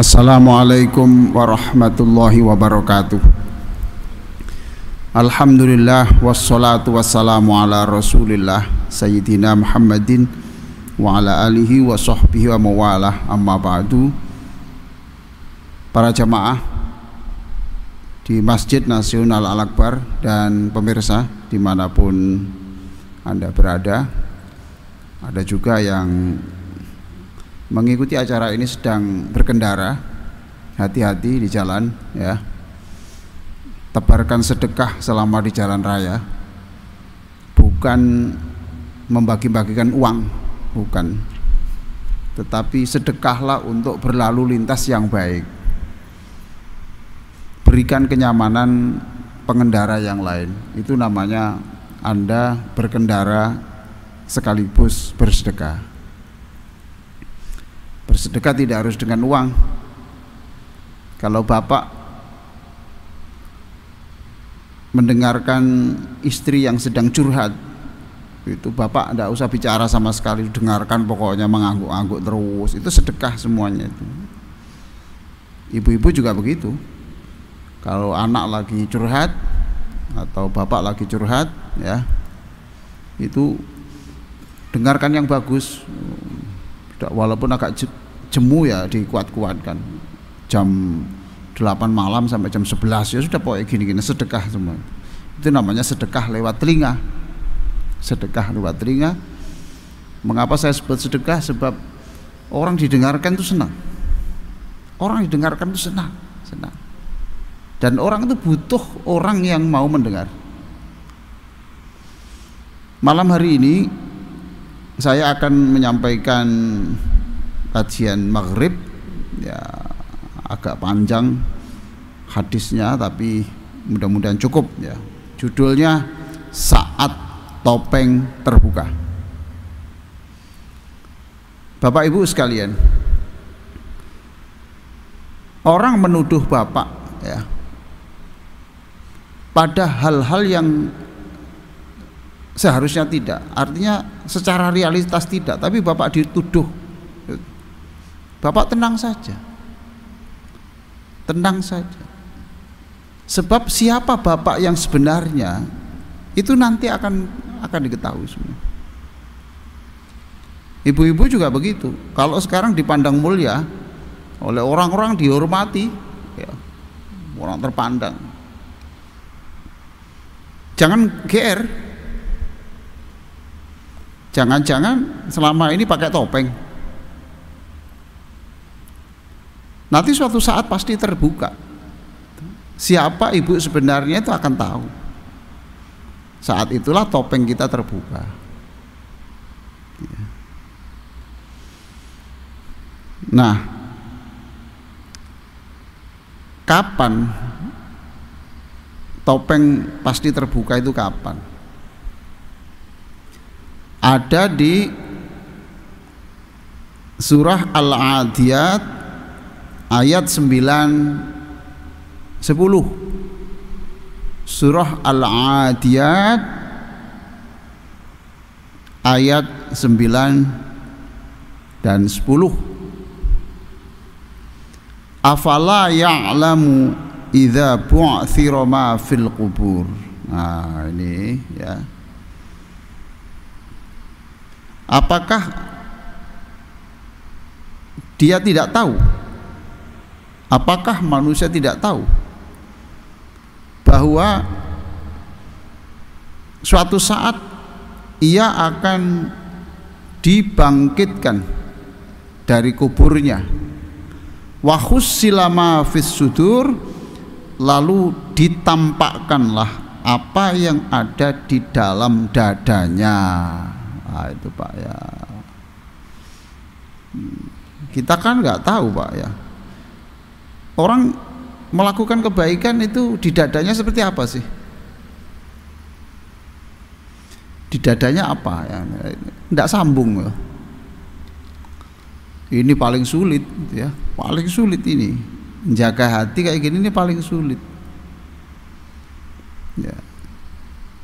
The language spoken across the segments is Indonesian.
Assalamualaikum warahmatullahi wabarakatuh. Alhamdulillah wassalatu wassalamu ala rasulillah Sayyidina Muhammadin wa ala alihi wa sahbihi wa mawalah, amma ba'du. Para jamaah di Masjid Nasional Al-Akbar dan pemirsa dimanapun Anda berada, ada juga yang mengikuti acara ini sedang berkendara, hati-hati di jalan ya. Tebarkan sedekah selama di jalan raya, bukan membagi-bagikan uang, bukan, tetapi sedekahlah untuk berlalu lintas yang baik. Berikan kenyamanan pengendara yang lain, itu namanya Anda berkendara sekaligus bersedekah. Bersedekah tidak harus dengan uang. Kalau bapak mendengarkan istri yang sedang curhat, itu bapak tidak usah bicara sama sekali, dengarkan pokoknya, mengangguk-angguk terus, itu sedekah semuanya itu. Ibu-ibu juga begitu. Kalau anak lagi curhat atau bapak lagi curhat ya, itu dengarkan yang bagus, walaupun agak jemu ya, dikuat-kuatkan. Jam 8 malam sampai jam 11 ya sudah, pokoknya gini-gini, sedekah semua. Itu namanya sedekah lewat telinga. Sedekah lewat telinga. Mengapa saya sebut sedekah? Sebab orang didengarkan itu senang. Orang didengarkan itu senang. Dan orang itu butuh orang yang mau mendengar. Malam hari ini saya akan menyampaikan kajian maghrib ya, agak panjang hadisnya, tapi mudah-mudahan cukup ya. Judulnya Saat Topeng Terbuka. Bapak Ibu sekalian, orang menuduh bapak ya pada hal-hal yang seharusnya tidak, artinya secara realitas tidak, tapi bapak dituduh. Bapak tenang saja, tenang saja, sebab siapa bapak yang sebenarnya itu nanti akan diketahui semua. Ibu-ibu juga begitu. Kalau sekarang dipandang mulia oleh orang-orang, dihormati ya, orang terpandang, jangan GR. Jangan-jangan selama ini pakai topeng. Nanti suatu saat pasti terbuka. Siapa ibu sebenarnya itu akan tahu. Saat itulah topeng kita terbuka. Nah, kapan topeng pasti terbuka itu kapan? Ada di surah Al-Adiyat ayat 9-10. Surah Al-Adiyat ayat 9 dan 10. Afala ya'lamu idza bu'thira ma fil qubur. Nah, ini ya. Apakah dia tidak tahu? Apakah manusia tidak tahu bahwa suatu saat ia akan dibangkitkan dari kuburnya? Wa khussila ma fis sudur, lalu ditampakkanlah apa yang ada di dalam dadanya. Nah, itu Pak ya. Kita kan nggak tahu Pak ya. Orang melakukan kebaikan itu di dadanya seperti apa sih? Di dadanya apa ya? Nggak sambung ya. Ini paling sulit ya, paling sulit ini. Menjaga hati kayak gini ini paling sulit. Ya.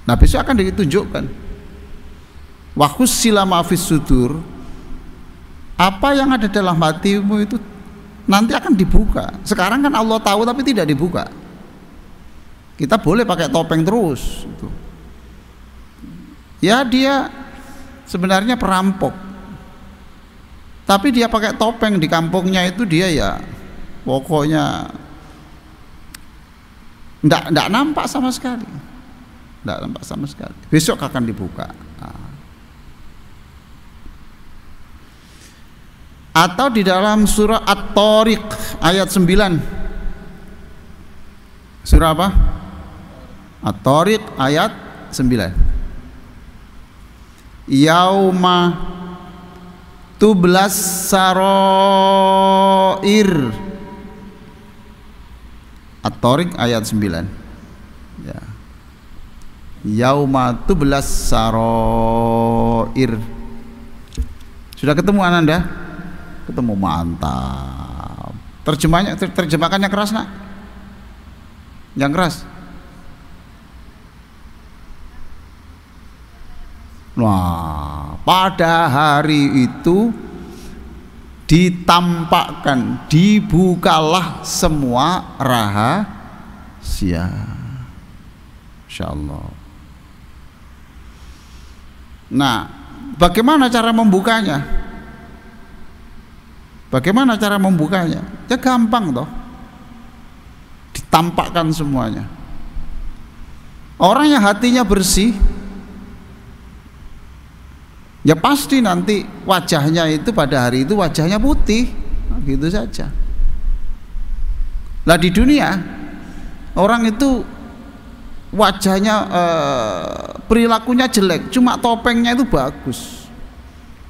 Nah, besok akan ditunjukkan. Wa khussila ma fis sudur, apa yang ada dalam hatimu itu nanti akan dibuka. Sekarang kan Allah tahu tapi tidak dibuka. Kita boleh pakai topeng terus gitu. Ya dia sebenarnya perampok, tapi dia pakai topeng di kampungnya itu, dia ya pokoknya ndak nampak sama sekali, ndak nampak sama sekali. Besok akan dibuka. Atau di dalam surah At-Tariq ayat 9. Surah apa? At-Tariq ayat 9. Yauma tublas sarair. At-Tariq ayat 9. Ya. Yauma tublas sarair. Sudah ketemu Ananda? Ketemu, mantap. Terjemahkannya keras nak? Yang keras? Nah, pada hari itu ditampakkan, dibukalah semua rahasia. Insyaallah. Nah, bagaimana cara membukanya? Bagaimana cara membukanya? Ya gampang toh. Ditampakkan semuanya. Orang yang hatinya bersih, ya pasti nanti wajahnya itu pada hari itu wajahnya putih, gitu saja. Nah di dunia orang itu wajahnya perilakunya jelek, cuma topengnya itu bagus,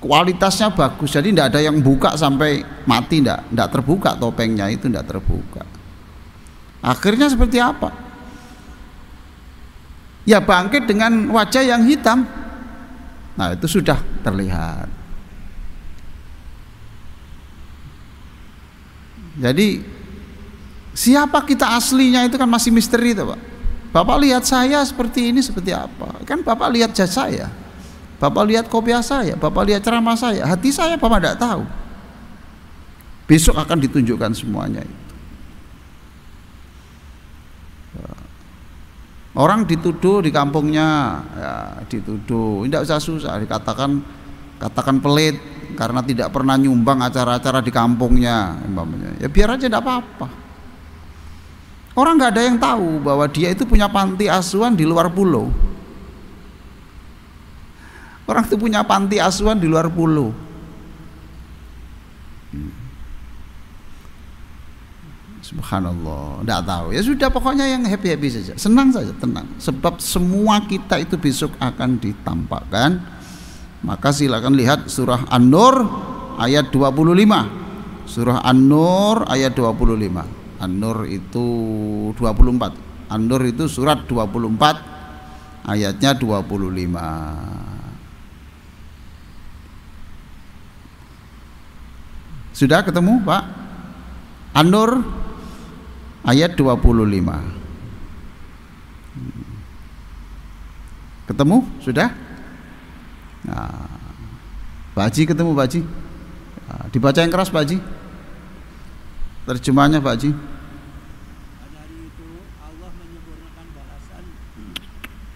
kualitasnya bagus, jadi tidak ada yang buka sampai mati, tidak terbuka topengnya itu, tidak terbuka. Akhirnya seperti apa? Ya bangkit dengan wajah yang hitam. Nah itu sudah terlihat. Jadi siapa kita aslinya itu kan masih misteri itu Pak. Bapak lihat saya seperti ini seperti apa? Kan Bapak lihat jas saya, Bapak lihat kopiah saya, Bapak lihat ceramah saya, hati saya Bapak tidak tahu. Besok akan ditunjukkan semuanya itu. Orang dituduh di kampungnya, ya, dituduh, tidak usah susah, katakan pelit karena tidak pernah nyumbang acara-acara di kampungnya, ya biar aja tidak apa-apa. Orang nggak ada yang tahu bahwa dia itu punya panti asuhan di luar pulau. Orang itu punya panti asuhan di luar pulau. Subhanallah, tidak tahu. Ya sudah, pokoknya yang happy-happy saja, senang saja, tenang. Sebab semua kita itu besok akan ditampakkan. Maka silakan lihat surah An-Nur ayat 25. Surah An-Nur ayat 25. An-Nur itu 24. An-Nur itu surat 24 ayatnya 25. Sudah ketemu Pak? An-Nur ayat 25. Ketemu? Sudah? Nah, Pak Haji ketemu Pak Haji? Nah, dibaca yang keras Pak Haji. Terjemahnya Pak Haji. Pada hari itu Allah menyempurnakan balasan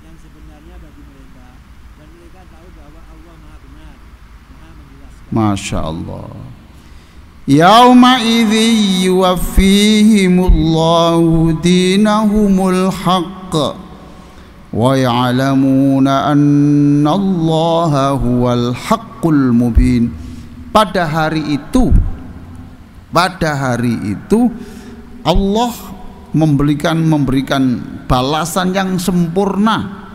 yang sebenarnya bagi mereka, dan mereka tahu bahwa Allah Maha benar, Maha menjelaskan. Masya Allah. Yauma idzi yuwaffihimullahu dinahumul haqq wa ya'lamuna annallaha huwal haqqul mubin. Pada hari itu Allah memberikan balasan yang sempurna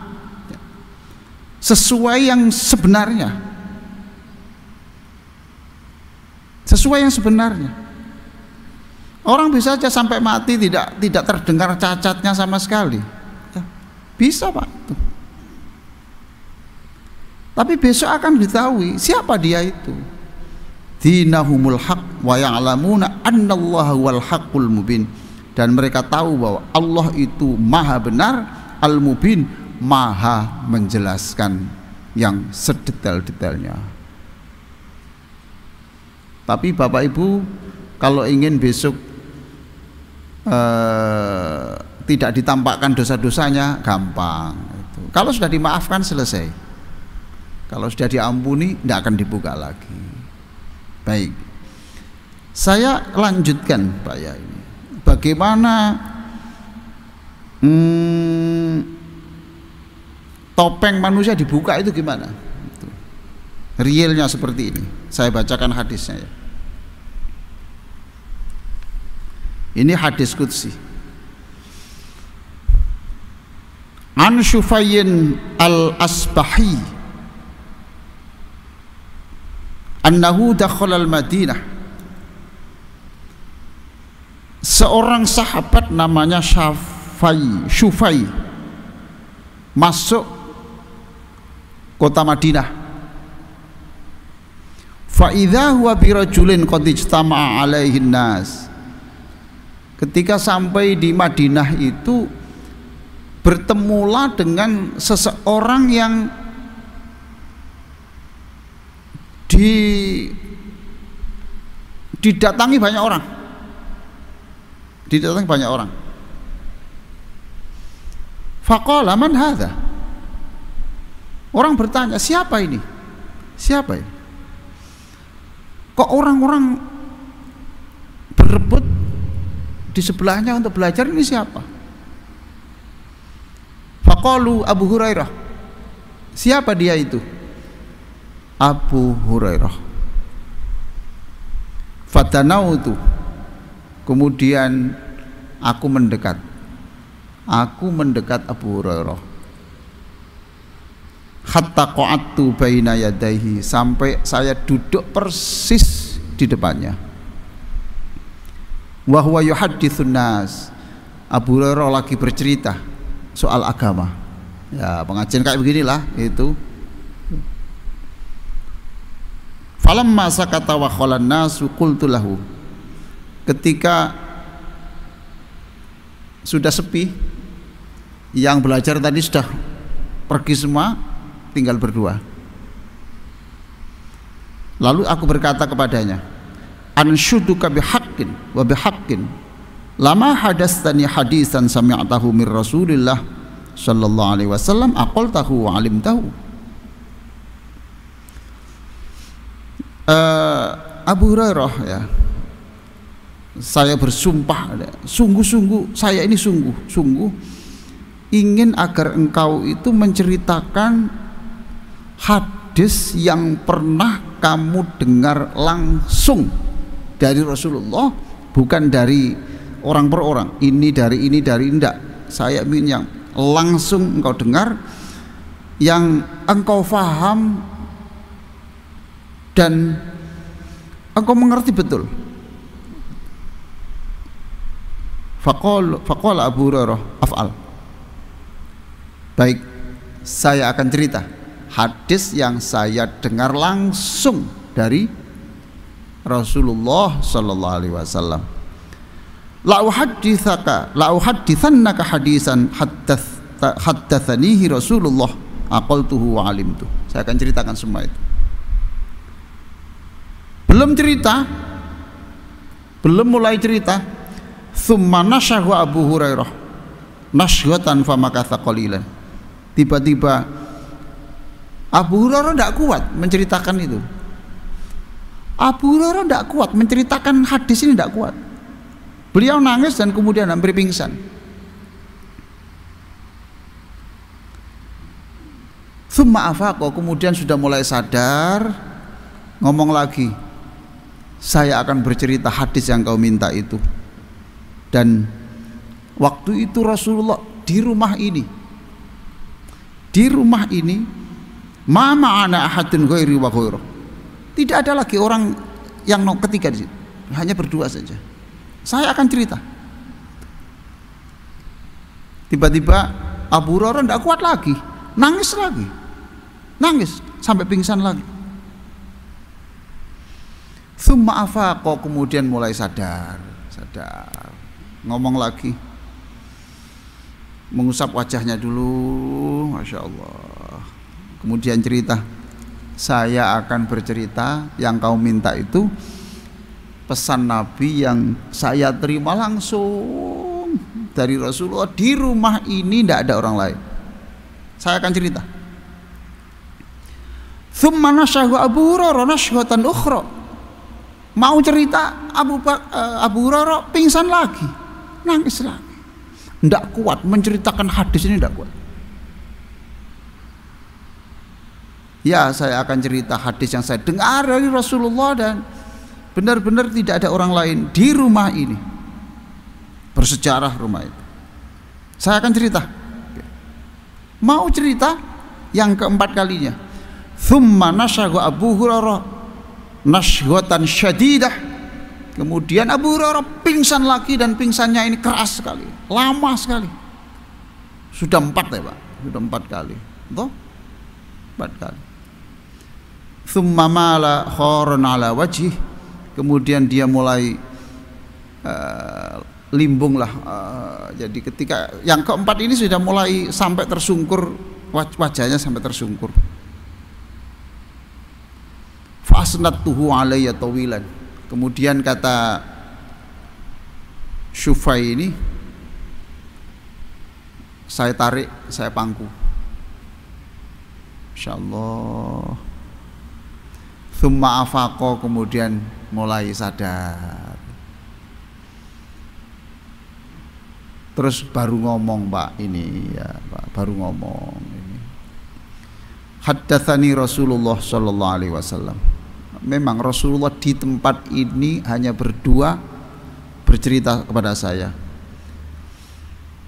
sesuai yang sebenarnya. Sesuai yang sebenarnya. Orang bisa saja sampai mati tidak terdengar cacatnya sama sekali. Ya, bisa Pak. Tapi besok akan diketahui siapa dia itu. Dinahumul haq wa ya'lamuna annallaha wal haqqul mubin. Dan mereka tahu bahwa Allah itu maha benar, al-mubin, maha menjelaskan yang sedetail-detailnya. Tapi Bapak Ibu kalau ingin besok tidak ditampakkan dosa-dosanya, gampang. Kalau sudah dimaafkan selesai. Kalau sudah diampuni tidak akan dibuka lagi. Baik, saya lanjutkan Pak ya, ini bagaimana topeng manusia dibuka itu gimana? Realnya seperti ini. Saya bacakan hadisnya ya. Ini hadis qudsi. An Syufayyin al-Asbahi annahu dakhala al-Madinah. Seorang sahabat namanya Syufai masuk kota Madinah. Fa idza huwa bi rajulin qad ijtama'a alaihi nas. Ketika sampai di Madinah itu bertemulah dengan seseorang yang didatangi banyak orang. Didatangi banyak orang. Faqala man hadza? Orang bertanya, siapa ini? Siapa ini? Kok orang-orang berebut di sebelahnya untuk belajar, ini siapa? Faqalu Abu Hurairah. Siapa dia itu? Abu Hurairah. Fatanautu. Kemudian aku mendekat. Aku mendekat Abu Hurairah. Hatta qa'adtu baina yadayhi, sampai saya duduk persis di depannya. Wa huwa yuhadditsun nas. Abu Hurairah lagi bercerita soal agama. Ya, pengajian kayak beginilah itu. Falamma sakata wa khalan nasu qultu lahu. Ketika sudah sepi, yang belajar tadi sudah pergi semua, tinggal berdua. Lalu aku berkata kepadanya, anshuduka bihaqqin wa bihaqqin lama hadastani hadisan sami'tahu min Rasulillah sallallahu alaihi wasallam aqaltahu wa alimtahu. Abu Hurairah ya, saya bersumpah, sungguh-sungguh saya ini sungguh ingin agar engkau itu menceritakan hadis yang pernah kamu dengar langsung dari Rasulullah, bukan dari orang per orang, ini dari enggak. Saya ingin yang langsung engkau dengar, yang engkau faham dan engkau mengerti betul. Faqala Abu Hurairah, af'al. Baik, saya akan cerita hadis yang saya dengar langsung dari Rasulullah sallallahu alaihi wasallam. La uhadditsannaka hadisan haddatsanihi Rasulullah aqaltuhu wa alimtu. Saya akan ceritakan semua itu. Belum mulai cerita, tsumma nashahu Abu Hurairah nashghatan famakatha qalilan. Tiba-tiba Abu Hurairah tidak kuat menceritakan itu. Abu Hurairah tidak kuat menceritakan hadis ini, tidak kuat. Beliau nangis dan kemudian hampir pingsan. Tsumma afaqa, kemudian sudah mulai sadar, ngomong lagi, saya akan bercerita hadis yang kau minta itu. Dan waktu itu Rasulullah di rumah ini. Di rumah ini, ma ma'ana ahadun ghairi wa ghairuh. Tidak ada lagi orang yang ketiga di situ. Hanya berdua saja. Saya akan cerita. Tiba-tiba Abu Hurairah tidak kuat lagi, nangis lagi. Nangis sampai pingsan lagi. Tsumma afaqa, kemudian mulai sadar. Ngomong lagi, mengusap wajahnya dulu, Masya Allah. Kemudian cerita, saya akan bercerita yang kau minta itu pesan Nabi yang saya terima langsung dari Rasulullah. Di rumah ini tidak ada orang lain. Saya akan cerita. Tsumma nashahu Abu Hurairah nashhatan ukhra. Mau cerita, Abu Hurairah pingsan lagi, nangis lagi. Tidak kuat menceritakan hadis ini, tidak kuat. Ya, saya akan cerita hadis yang saya dengar dari Rasulullah dan benar-benar tidak ada orang lain di rumah ini. Bersejarah rumah itu. Saya akan cerita. Mau cerita yang keempat kalinya. Tsumma nashahu Abu Hurairah nashghatan syadidah. Kemudian Abu Hurairah pingsan lagi dan pingsannya ini keras sekali, lama sekali. Sudah 4 ya Pak, sudah 4 kali. Toh? 4 kali. Tsumma mala kharan ala wajhi. Kemudian dia mulai limbung lah. Jadi ketika yang keempat ini sudah mulai sampai tersungkur, wajahnya sampai tersungkur. Fasnatuhu alayya tawilan. Kemudian kata Syufai ini, saya tarik, saya pangku. Insyaallah. Tsumma afaqa, kemudian mulai sadar. Terus baru ngomong Pak ini ya Pak, baru ngomong ini. Haddatsani Rasulullah sallallahu alaihi wasallam. Memang Rasulullah di tempat ini hanya berdua bercerita kepada saya.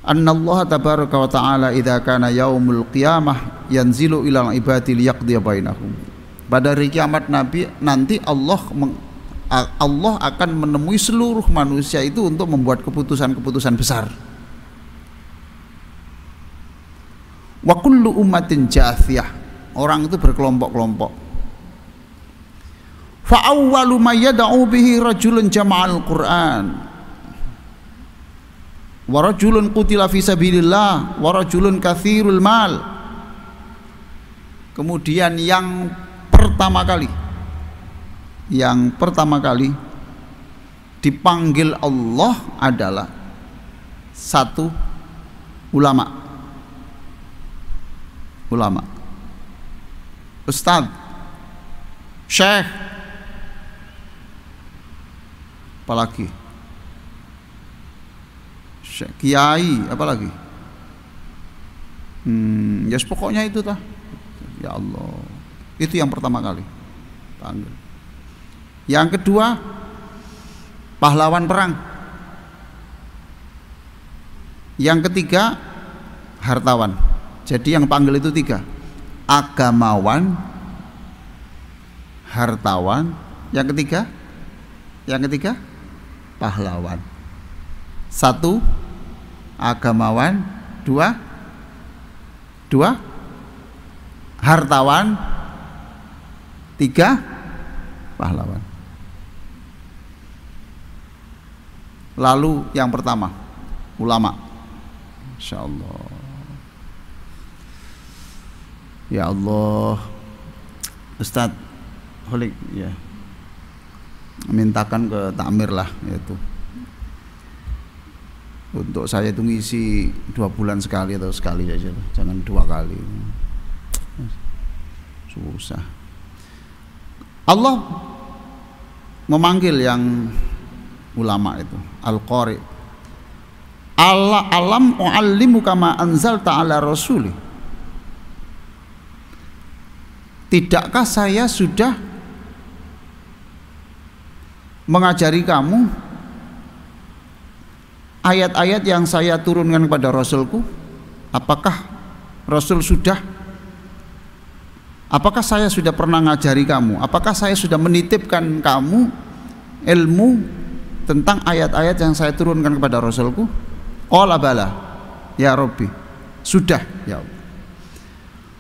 Annallaha tabaraka wa ta'ala idza kana yaumul qiyamah yanzilu ilal ibadi liyaqdiya bainahum. Pada hari kiamat nanti Allah akan menemui seluruh manusia itu untuk membuat keputusan-keputusan besar. Wa kullu ummatin jathiyah. Orang itu berkelompok-kelompok. Fa awwalu ma yad'u bihi rajulun jama'al Qur'an wa rajulun qutila fi sabilillah wa rajulun katsirul mal. Kemudian yang pertama kali dipanggil Allah adalah satu ulama, ustadz, syekh, apalagi kiai, apalagi ya pokoknya itu tah. Ya Allah, itu yang pertama kali panggil. Yang kedua pahlawan perang. Yang ketiga hartawan. Jadi yang panggil itu 3, agamawan, hartawan, yang ketiga pahlawan. 1 agamawan, 2 hartawan, 3 pahlawan. Lalu yang pertama ulama. Insyaallah. Ya Allah, Ustadz Holik ya, mintakan ke takmir lah itu. Untuk saya itu ngisi 2 bulan sekali atau sekali saja, jangan 2 kali. Susah. Allah memanggil yang ulama itu, al-qari. Allah alam u'allimuka ma anzalta ala rasuli. Tidakkah saya sudah mengajari kamu ayat-ayat yang saya turunkan kepada Rasulku? Apakah saya sudah pernah ngajari kamu? Apakah saya sudah menitipkan kamu ilmu tentang ayat-ayat yang saya turunkan kepada Rasulku? Qala bala ya Rabbi, sudah ya Allah.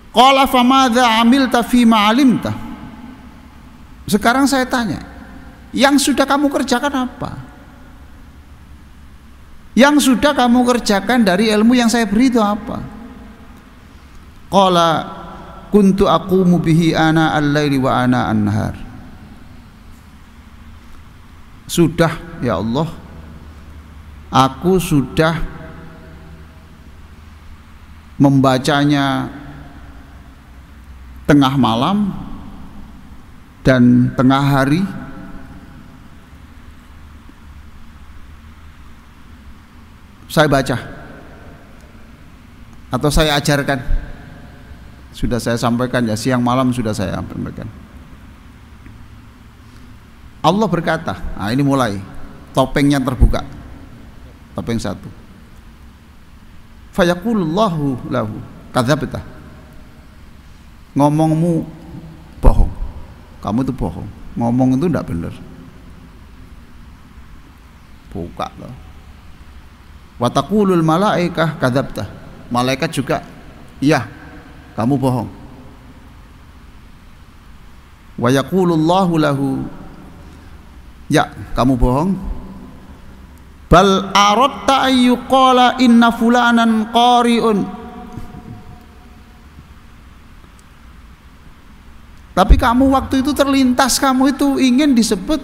Qala famadza amilta fima alimta. Sekarang saya tanya, yang sudah kamu kerjakan apa? Yang sudah kamu kerjakan dari ilmu yang saya beri itu apa? Qala kuntu aqumu bihi ana al-laili wa ana an-nahar. sudah ya Allah, aku sudah membacanya tengah malam dan tengah hari, saya baca atau saya ajarkan. Sudah saya sampaikan ya, siang malam sudah saya sampaikan. Allah berkata, nah ini mulai topengnya terbuka, topeng satu. Fayaqulullahu lahu kadzabta, ngomongmu bohong, kamu itu bohong, ngomong itu tidak benar. Buka loh. Wa taqulul malaikah kadzabta, malaikat juga, iya kamu bohong. Wa yaqulullahu lahu, ya kamu bohong. Bal aradta ayyuqala inna fulanan qari'un, tapi kamu waktu itu terlintas, kamu itu ingin disebut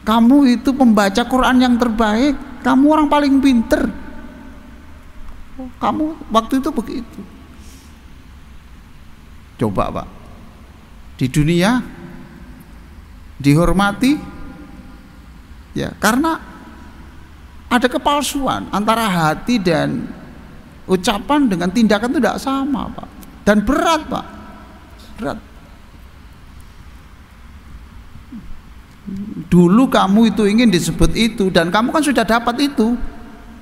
kamu itu pembaca Quran yang terbaik, kamu orang paling pinter, kamu waktu itu begitu. Coba Pak, di dunia dihormati ya karena ada kepalsuan antara hati dan ucapan dengan tindakan itu tidak sama Pak, dan berat Pak, berat. Dulu kamu itu ingin disebut itu dan kamu kan sudah dapat itu,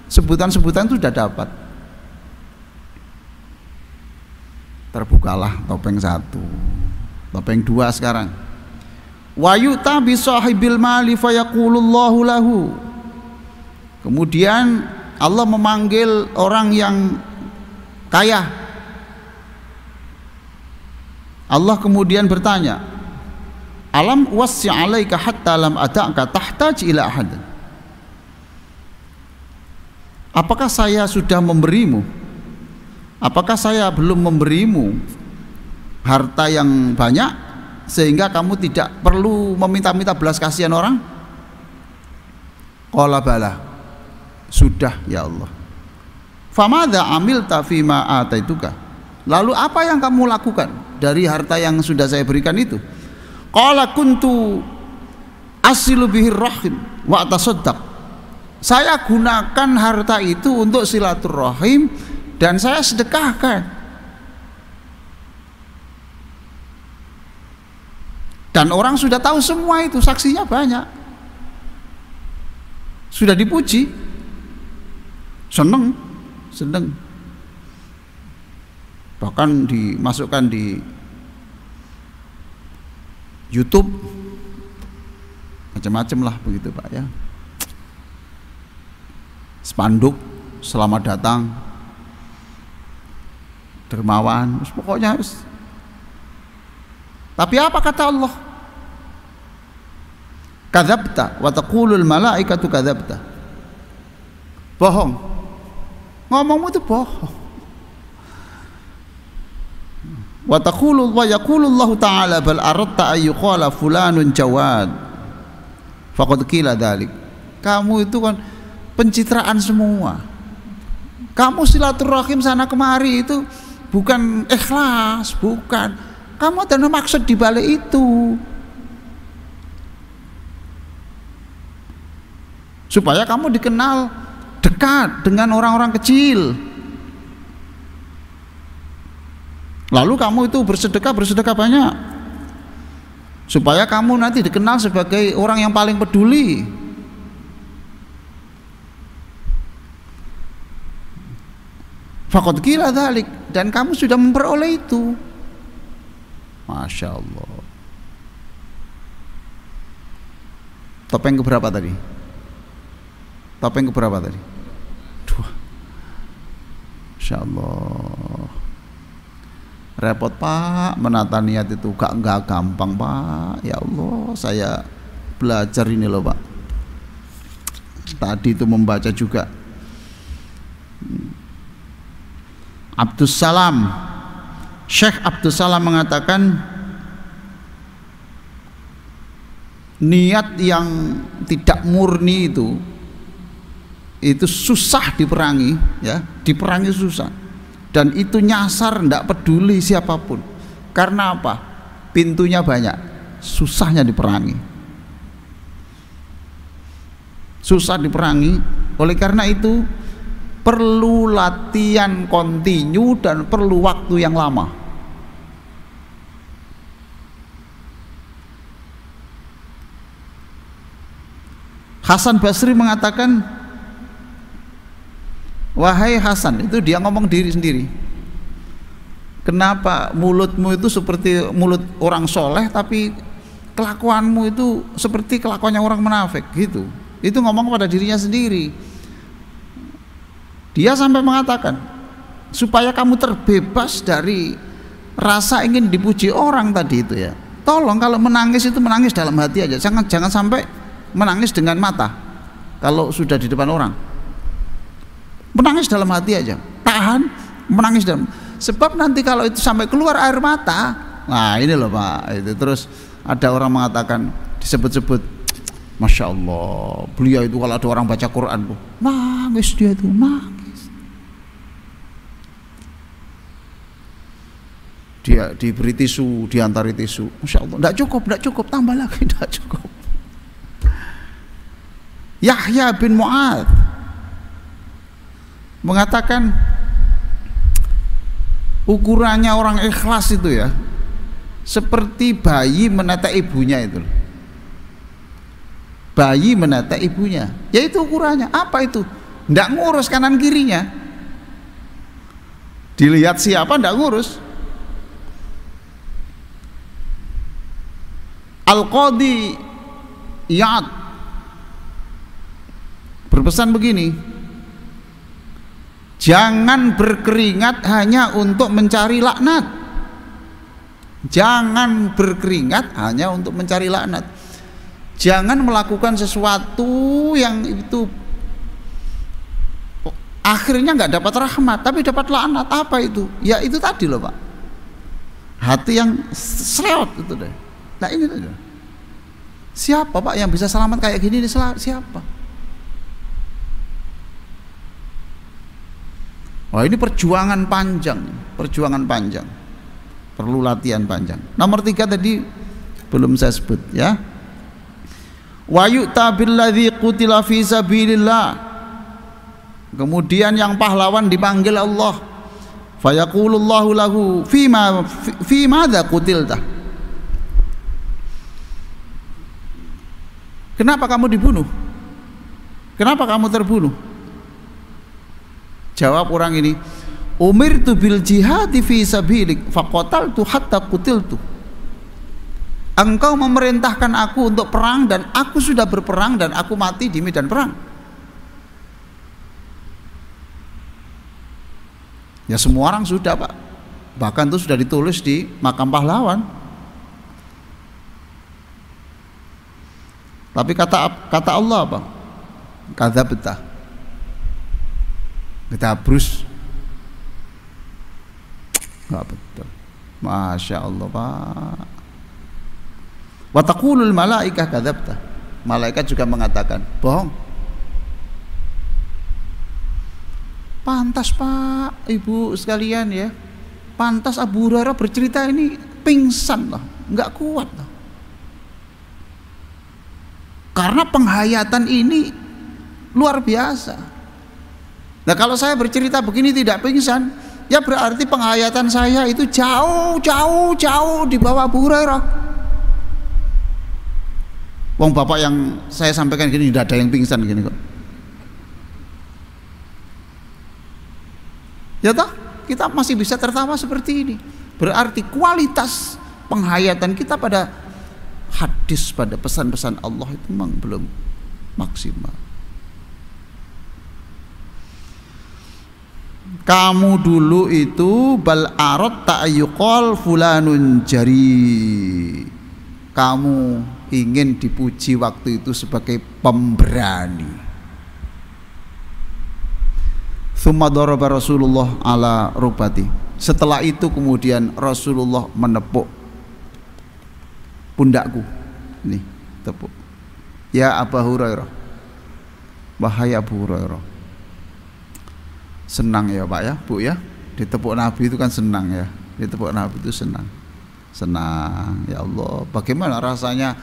sebutan-sebutan itu sudah dapat. Terbukalah topeng satu, topeng dua sekarang. Wa yu'ta bi sahibil mali fayaqulullahu lahu, kemudian Allah memanggil orang yang kaya. Allah kemudian bertanya, alam wasi' alaika hatta lam ada'ka tahtaj ila ahad, apakah saya sudah memberimu, apakah saya belum memberimu harta yang banyak sehingga kamu tidak perlu meminta-minta belas kasihan orang? Qala bala, sudah ya Allah. Famadza amilta fima ataituka, lalu apa yang kamu lakukan dari harta yang sudah saya berikan itu? Qala kuntu asilu bihir rahim wa atasaddaq, saya gunakan harta itu untuk silaturahim dan saya sedekahkan. Dan orang sudah tahu semua itu, saksinya banyak, sudah dipuji, seneng, bahkan dimasukkan di YouTube, macam-macam lah begitu Pak ya, spanduk selamat datang dermawan, pokoknya harus. Tapi apa kata Allah? Kadzabta wa taqulul malaikatu kadzabta, bohong, ngomongmu itu bohong. Wa yaqulullahu ta'ala bal aradta ayyuqala fulanun jawad faqad qila dzalik, kamu itu kan pencitraan semua, kamu silaturahim sana kemari itu bukan ikhlas, bukan, kamu ada maksud di balik itu supaya kamu dikenal dekat dengan orang-orang kecil. Lalu kamu itu bersedekah banyak supaya kamu nanti dikenal sebagai orang yang paling peduli. Faqad qila dzalik, dan kamu sudah memperoleh itu. Masya Allah. Topeng keberapa tadi? Topeng keberapa tadi? Dua. Masya Allah. Repot Pak, menata niat itu gak gampang Pak. Ya Allah, saya belajar ini loh Pak. Tadi itu membaca juga. Abdus Salam, Syekh Abdus Salam mengatakan, niat yang tidak murni itu susah diperangi, ya, diperangi susah, dan itu nyasar, tidak peduli siapapun. Karena apa? Pintunya banyak, susahnya diperangi, susah diperangi. Oleh karena itu perlu latihan kontinu dan perlu waktu yang lama. Hasan Basri mengatakan, wahai Hasan, itu dia ngomong diri sendiri, kenapa mulutmu itu seperti mulut orang soleh tapi kelakuanmu itu seperti kelakuannya orang munafik gitu. Itu ngomong pada dirinya sendiri. Dia sampai mengatakan, supaya kamu terbebas dari rasa ingin dipuji orang tadi itu, ya, tolong kalau menangis itu menangis dalam hati aja, jangan sampai menangis dengan mata. Kalau sudah di depan orang, menangis dalam hati aja, tahan, menangis dalam, sebab nanti kalau itu sampai keluar air mata, nah ini loh Pak, itu terus ada orang mengatakan, disebut-sebut, Masya Allah, beliau itu kalau ada orang baca Quran tuh nangis, dia itu nangis, dia diberi tisu, diantari tisu, Masya Allah, tidak cukup, tambah lagi, tidak cukup. Yahya bin Mu'adz mengatakan, ukurannya orang ikhlas itu, ya, seperti bayi menetek ibunya itu. Bayi menetek ibunya, yaitu ukurannya. Apa itu? Tidak ngurus kanan kirinya, dilihat siapa, tidak ngurus. Al-Qadhi Iyad berpesan begini, jangan berkeringat hanya untuk mencari laknat. Jangan berkeringat hanya untuk mencari laknat. Jangan melakukan sesuatu yang itu akhirnya nggak dapat rahmat tapi dapat laknat. Apa itu? Ya itu tadi loh Pak, hati yang sreot itu deh. Nah ini tuh, siapa Pak yang bisa selamat kayak gini? Siapa? Wah, ini perjuangan panjang, perlu latihan panjang. Nomor 3 tadi belum saya sebut, ya. Wa yu'ta billadzi qutila fi sabilillah. Kemudian yang pahlawan dipanggil Allah. Fayaqulullahu lahu fi madza qutilta. Kenapa kamu dibunuh? Kenapa kamu terbunuh? Jawab orang ini, umirtu bil jihadi fi sabilik faqataltu hatta qutiltu. Engkau memerintahkan aku untuk perang dan aku sudah berperang dan aku mati di medan perang. Ya semua orang sudah Pak, bahkan itu sudah ditulis di makam pahlawan. Tapi kata Allah apa? Kadzabta, ketabrus. Enggak betul. Masya Allah Pak. Wa taqulul malaikah kadzabta. Malaikat juga mengatakan bohong. Pantas Pak, Ibu sekalian, ya, pantas Abu Hurairah bercerita ini pingsan lah, nggak kuat lah. Karena penghayatan ini luar biasa. Nah kalau saya bercerita begini tidak pingsan, ya berarti penghayatan saya itu jauh di bawah Abu Hurairah. Wong bapak yang saya sampaikan gini tidak ada yang pingsan gini kok. Ya toh, kita masih bisa tertawa seperti ini. Berarti kualitas penghayatan kita pada hadis, pada pesan-pesan Allah itu memang belum maksimal. Kamu dulu itu bal arad ta'ayyuqal fulanun jari. Kamu ingin dipuji waktu itu sebagai pemberani. Tsumma daraba Rasulullah ala rubati. Setelah itu kemudian Rasulullah menepuk pundakku. Nih, tepuk. Ya Abu Hurairah, wahai Abu Hurairah. Senang ya Pak ya, Bu ya. Ditepuk Nabi itu kan senang ya. Ditepuk Nabi itu senang. Senang, ya Allah. Bagaimana rasanya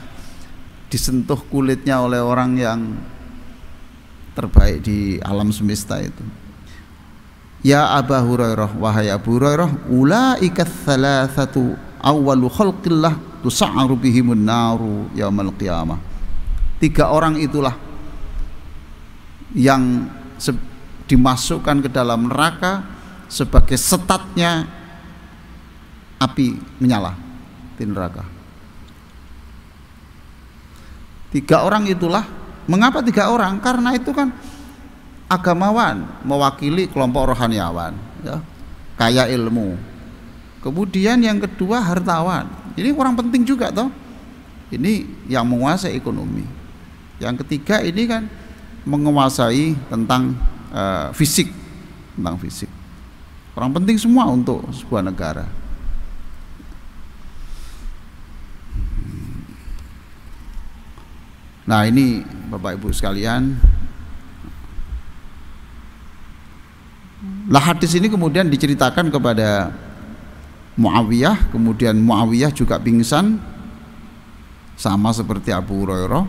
disentuh kulitnya oleh orang yang terbaik di alam semesta itu. Ya Abu Hurairah, wahai Abu Hurairah, ulaika tsalatsatu awwalu khalqillah tus'aru bihimun naru yaumal qiyamah. 3 orang itulah yang dimasukkan ke dalam neraka sebagai setatnya api menyala di neraka. 3 orang itulah. Mengapa 3 orang? Karena itu kan agamawan, mewakili kelompok rohaniawan, ya, kaya ilmu. Kemudian yang kedua hartawan. Ini orang penting juga toh. Ini yang menguasai ekonomi. Yang ketiga ini kan menguasai tentang fisik, tentang fisik. Orang penting semua untuk sebuah negara. Nah ini Bapak Ibu sekalian, lah hadis ini kemudian diceritakan kepada Muawiyah, kemudian Muawiyah juga pingsan sama seperti Abu Hurairah.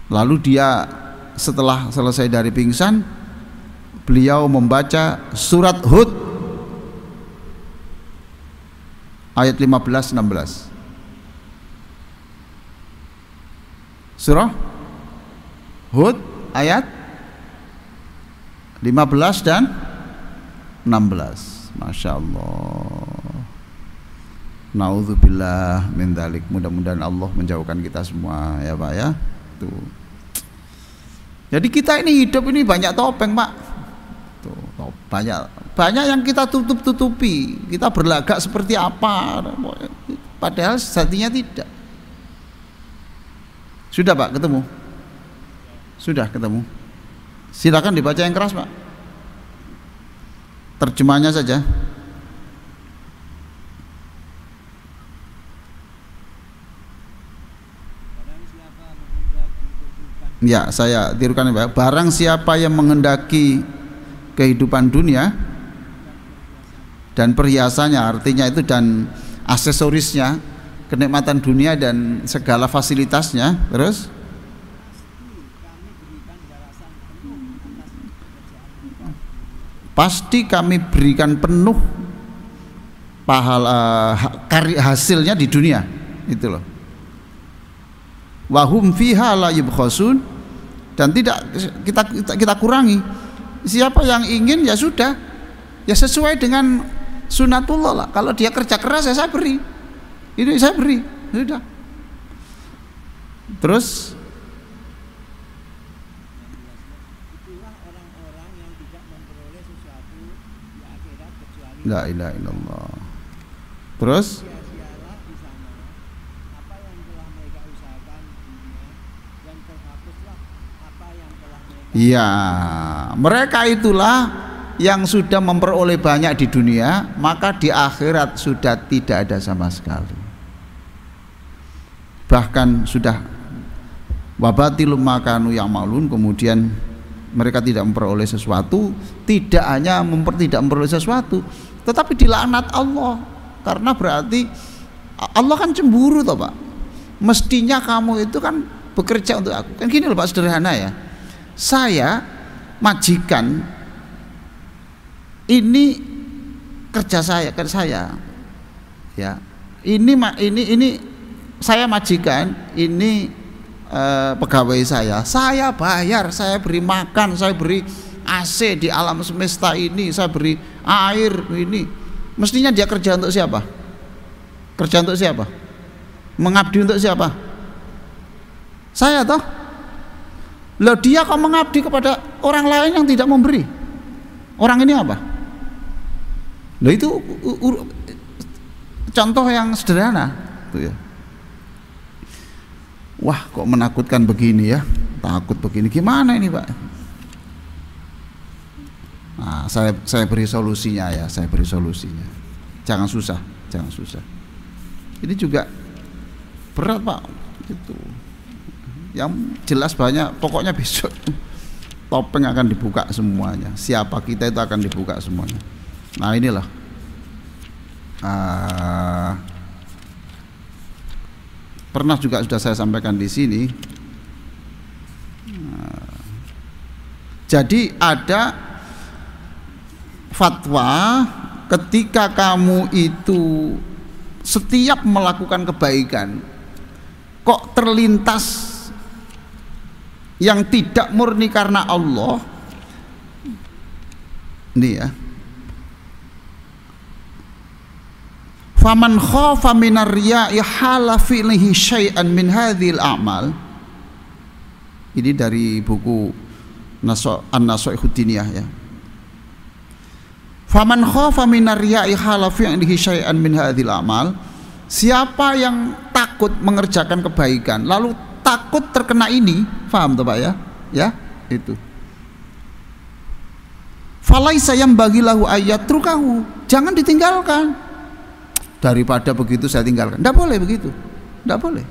Lalu dia setelah selesai dari pingsan, beliau membaca surat Hud ayat 15-16. Surah Hud ayat 15 dan 16. Masya Allah. Naudzubillah min dzalik. Mudah-mudahan Allah menjauhkan kita semua ya Pak ya. Tuh. Jadi kita ini hidup ini banyak topeng Pak. Tuh, banyak yang kita tutup-tutupi. Kita berlagak seperti apa, padahal sejatinya tidak. Sudah Pak ketemu? Sudah ketemu. Silakan dibaca yang keras Pak. Terjemahnya saja. Ya, saya tirukan ya Pak. Barang siapa yang menghendaki kehidupan dunia dan perhiasannya, artinya itu dan aksesorisnya, kenikmatan dunia dan segala fasilitasnya, terus pasti kami berikan penuh pahala hasilnya di dunia, itu loh. Wahum fiha la yubkhasun, dan tidak kita kurangi. Siapa yang ingin ya sudah, ya sesuai dengan sunatullah lah. Kalau dia kerja keras ya saya beri. Ini saya beri, sudah. Terus itulah orang-orang yang tidak memperoleh sesuatu di akhirat kecuali la ilaha illallah. Terus sia-sialah di sana apa yang telah mereka usahakan di dunia, dan terhapuslah apa yang telah mereka. iya, mereka itulah yang sudah memperoleh banyak di dunia, maka di akhirat sudah tidak ada sama sekali. Bahkan sudah wabatilum makanu yang malun, kemudian mereka tidak memperoleh sesuatu, tidak hanya tidak memperoleh sesuatu, tetapi dilaknat Allah, karena berarti Allah kan cemburu toh Pak. Mestinya kamu itu kan bekerja untuk aku. Kan gini loh Pak, sederhana ya. Saya majikan, ini kerja saya, ya. Ini saya majikan, ini pegawai saya bayar, saya beri makan, saya beri AC di alam semesta ini, saya beri air ini. Mestinya dia kerja untuk siapa? Kerja untuk siapa? Mengabdi untuk siapa? Saya toh. Loh, dia kok mengabdi kepada orang lain yang tidak memberi? Orang ini apa? Loh, itu contoh yang sederhana tuh ya. Wah, kok menakutkan begini ya, takut begini, gimana ini Pak? Nah, saya beri solusinya ya, saya beri solusinya. Jangan susah. Ini juga berat Pak itu. Yang jelas banyak, pokoknya besok topeng akan dibuka semuanya. Siapa kita itu akan dibuka semuanya. Nah inilah pernah juga sudah saya sampaikan di sini. Jadi ada fatwa ketika kamu itu setiap melakukan kebaikan kok terlintas yang tidak murni karena Allah, ini ya, faman khafa minar riya'i hala fi'lihi syai'an min hadhil a'mal. Ini dari buku An-Nasaihud Diniyah ya. Faman khafa minar riya'i hala fi'lihi syai'an min hadhil a'mal. Siapa yang takut mengerjakan kebaikan lalu takut terkena ini, paham tuh Pak ya? Ya, itu. Falaisa yambaghi lahu ayyatrukahu. Jangan ditinggalkan. Daripada begitu saya tinggalkan. Enggak boleh begitu. Enggak boleh.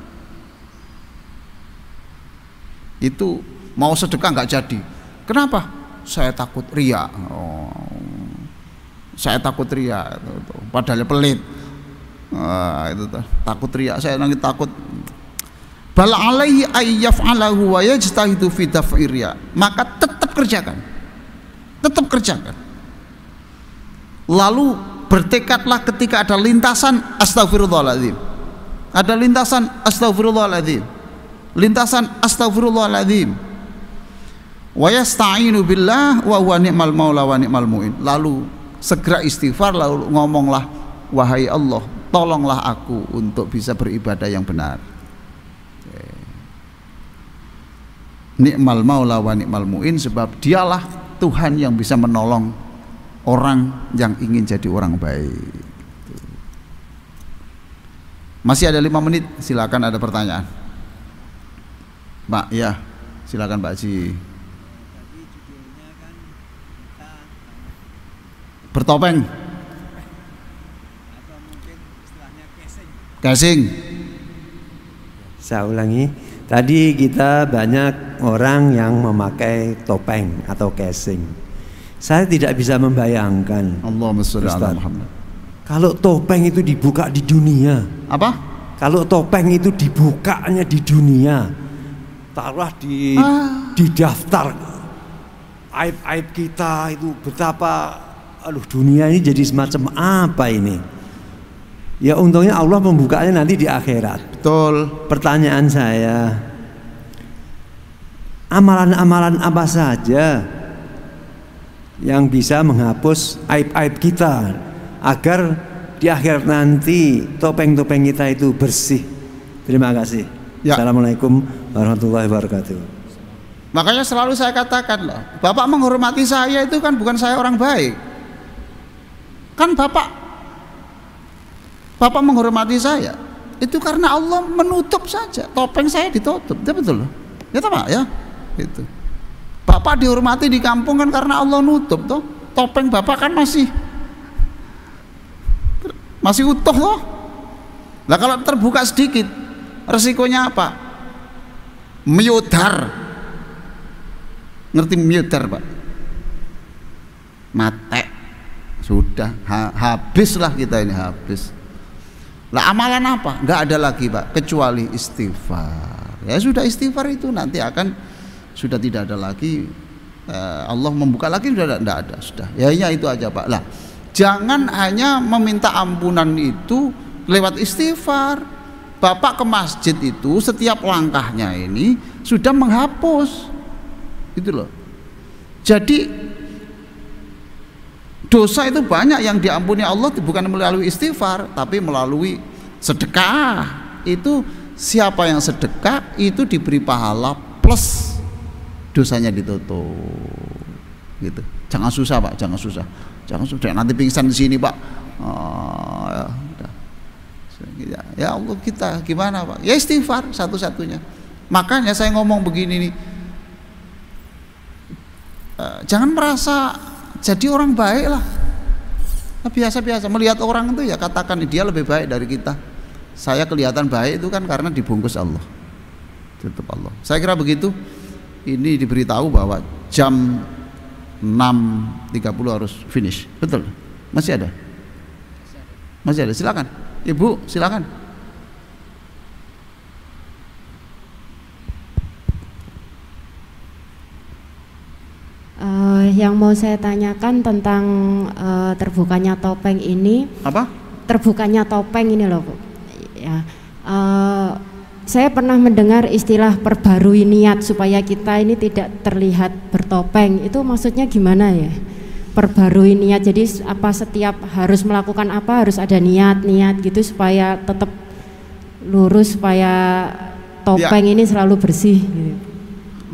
Itu mau sedekah enggak jadi. Kenapa? Saya takut riya. Saya takut riya. Padahal pelit. Itu takut riya. Saya nanti takut. Bal alaihi ayyaf'alahu wa yajtahidu fi daf'i riya. Maka tetap kerjakan. Tetap kerjakan. Lalu bertekadlah ketika ada lintasan astagfirullahaladzim. Ada lintasan astagfirullahaladzim. Lintasan astagfirullahaladzim. Wa yasta'inu billah wa huwa ni'mal maula wa ni'mal mu'in. Lalu segera istighfar, lalu ngomonglah, wahai Allah, tolonglah aku untuk bisa beribadah yang benar. Ni'mal maula wa ni'mal mu'in, sebab dialah Tuhan yang bisa menolong orang yang ingin jadi orang baik. Masih ada 5 menit, silakan ada pertanyaan. Pak, ya, silakan Pak Haji. Bertopeng atau mungkin istilahnya casing. Saya ulangi, tadi kita banyak orang yang memakai topeng atau casing. Saya tidak bisa membayangkan, Allahumma sholli ala Muhammad. kalau topeng itu dibuka di dunia. Apa? Kalau topeng itu dibukanya di dunia, taruhlah di daftar aib-aib kita itu betapa. Aduh, dunia ini jadi semacam apa ini? Ya untungnya Allah membukanya nanti di akhirat. Betul. Pertanyaan saya, amalan-amalan apa saja yang bisa menghapus aib-aib kita agar di akhirat nanti topeng-topeng kita itu bersih? Terima kasih. Ya. Assalamualaikum warahmatullahi wabarakatuh. Makanya selalu saya katakan loh, Bapak menghormati saya itu kan bukan saya orang baik. Kan Bapak menghormati saya itu karena Allah menutup saja, topeng saya ditutup. Itu betul loh. Ya toh Pak ya? Itu. Bapak dihormati di kampung kan karena Allah nutup toh. Topeng Bapak kan masih utuh toh. Nah kalau terbuka sedikit, resikonya apa? Myudar. Ngerti myudar Pak? Mate. Sudah habislah kita ini, habis. Lah amalan apa? Enggak ada lagi Pak kecuali istighfar. Ya sudah, istighfar itu nanti akan sudah tidak ada lagi. Allah membuka lagi sudah tidak ada, sudah. Ya itu aja Pak. Lah jangan hanya meminta ampunan itu lewat istighfar. Bapak ke masjid itu setiap langkahnya ini sudah menghapus. Gitu loh. Jadi dosa itu banyak yang diampuni Allah bukan melalui istighfar tapi melalui sedekah. Itu siapa yang sedekah itu diberi pahala plus dosanya ditutup. Gitu. Jangan susah Pak, jangan susah. Jangan susah nanti pingsan di sini Pak. Ya Allah, kita gimana Pak? Ya istighfar satu-satunya. Makanya saya ngomong begini nih. Jangan merasa jadi orang baik lah. Biasa-biasa melihat orang itu ya katakan dia lebih baik dari kita. Saya kelihatan baik itu kan karena dibungkus Allah, tutup Allah. Saya kira begitu. Ini diberitahu bahwa jam 6.30 harus finish. Betul? Masih ada? Masih ada. Silakan. Ibu, silakan. Yang mau saya tanyakan tentang terbukanya topeng ini. Apa? Terbukanya topeng ini loh, Bu. Ya. Saya pernah mendengar istilah perbarui niat supaya kita ini tidak terlihat bertopeng. Itu maksudnya gimana ya? Perbarui niat. Jadi apa setiap harus melakukan apa harus ada niat-niat gitu supaya tetap lurus, supaya topeng ini selalu bersih gitu.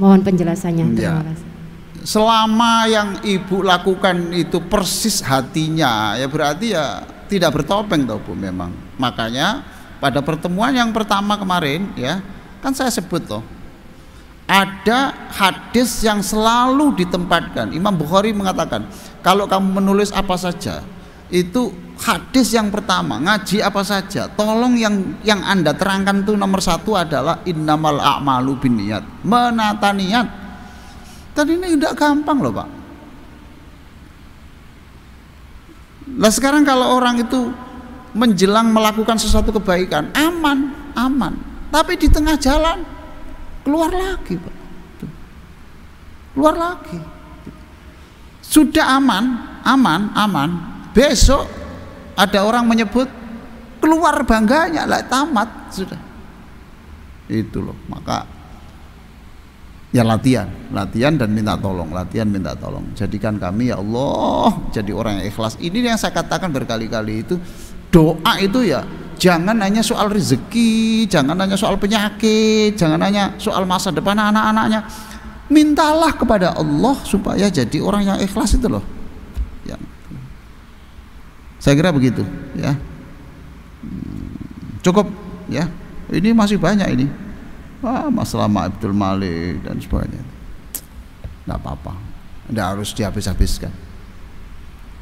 Mohon penjelasannya. Terima kasih. Selama yang ibu lakukan itu persis hatinya, ya berarti ya tidak bertopeng toh Bu memang. Makanya pada pertemuan yang pertama kemarin ya, kan saya sebut loh, ada hadis yang selalu ditempatkan. Imam Bukhari mengatakan, kalau kamu menulis apa saja, itu hadis yang pertama, ngaji apa saja, tolong yang Anda terangkan itu nomor satu adalah innamal a'malu binniyat, menata niat. Dan ini tidak gampang loh Pak. Lah sekarang kalau orang itu menjelang melakukan sesuatu kebaikan, aman, tapi di tengah jalan keluar lagi Pak. Keluar lagi. Sudah aman, besok ada orang menyebut keluar bangganya, lah tamat sudah. Itu loh, maka ya latihan dan minta tolong, jadikan kami ya Allah jadi orang yang ikhlas. Ini yang saya katakan berkali-kali, itu doa itu ya jangan hanya soal rezeki, jangan hanya soal penyakit, jangan hanya soal masa depan anak-anaknya. Mintalah kepada Allah supaya jadi orang yang ikhlas itu loh ya. Saya kira begitu ya. Cukup ya, ini masih banyak ini. Masalah Abdul Malik dan sebagainya, nggak apa-apa, nggak harus dihabis-habiskan.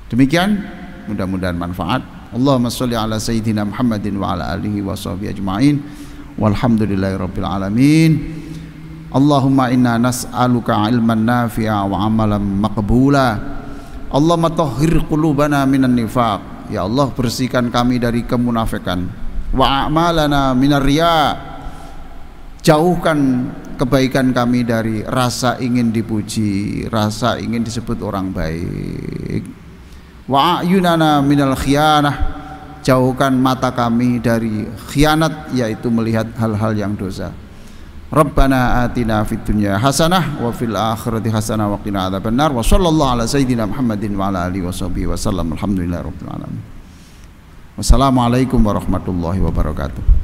Demikian, mudah-mudahan manfaat. Allahumma sholli ala sayyidina Muhammadin wa ala alihi wa sahbihi ajma'in walhamdulillahi rabbil alamin. Allahumma inna nas'aluka ilman nafi'a wa amalan maqbula. Allahumma tahhir qulubana minan nifaq. Ya Allah, bersihkan kami dari kemunafikan, wa a'malana minar riya'. Jauhkan kebaikan kami dari rasa ingin dipuji, rasa ingin disebut orang baik. Wa ayunana minal khiyanah. Jauhkan mata kami dari khianat, yaitu melihat hal-hal yang dosa. Rabbana atina fid dunya hasanah wa fil akhirati hasanah wa qina adzabannar. Wa sallallahu ala sayyidina Muhammadin wa ala alihi washabihi wasallam. Alhamdulillahirabbil alamin. Wassalamualaikum warahmatullahi wabarakatuh.